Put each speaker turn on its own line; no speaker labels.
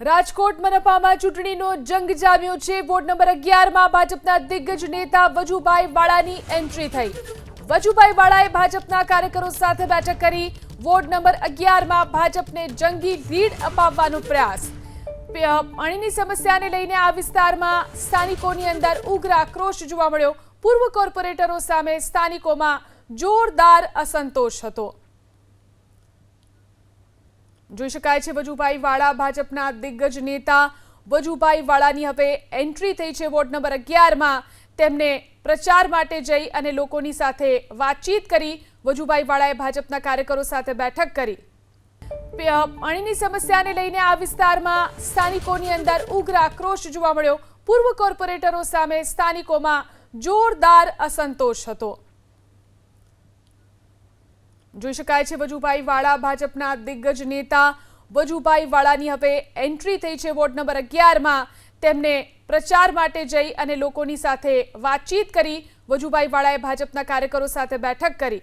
રાજકોટ મનપામાં ચૂંટણીનો જંગ જામ્યો છે। વોર્ડ નંબર 11 માં ભાજપના દિગ્ગજ નેતા વજુભાઈ વાળાની એન્ટ્રી થઈ। વજુભાઈ વાળાએ ભાજપના કાર્યકરો સાથે બેઠક કરી। વોર્ડ નંબર 11 માં ભાજપને જંગી લીડ અપાવવાનો પ્રયાસ। પાણીની સમસ્યાને લઈને આ વિસ્તારમાં સ્થાનિકોની અંદર ઉગ્ર આક્રોશ જોવા મળ્યો। પૂર્વ કોર્પોરેટરો સામે સ્થાનિકોમાં જોરદાર અસંતોષ હતો। જોઈ શકાય છે વજુભાઈ વાળા ભાજપના દિગ્ગજ નેતા વજુભાઈ વાળાની હવે એન્ટ્રી થઈ છે। વોર્ડ નંબર 11 માં તેમને પ્રચાર માટે જઈ અને લોકોની સાથે વાતચીત કરી। વજુભાઈ વાળાએ ભાજપના કાર્યકરો સાથે બેઠક કરી। પાણીની સમસ્યાને લઈને આ વિસ્તારમાં સ્થાનિકોની અંદર ઉગ્ર આક્રોશ જોવા મળ્યો। પૂર્વ કોર્પોરેટરો સામે સ્થાનિકોમાં જોરદાર અસંતોષ હતો। જોઈ શકાય છે વજુભાઈ વાળા ભાજપના દિગ્ગજ નેતા વજુભાઈ વાળાની હવે એન્ટ્રી થઈ છે। વોર્ડ નંબર 11 માં તેમને પ્રચાર માટે જઈ અને લોકોની સાથે વાતચીત કરી। વજુભાઈ વાળાએ ભાજપના કાર્યકરો સાથે બેઠક કરી।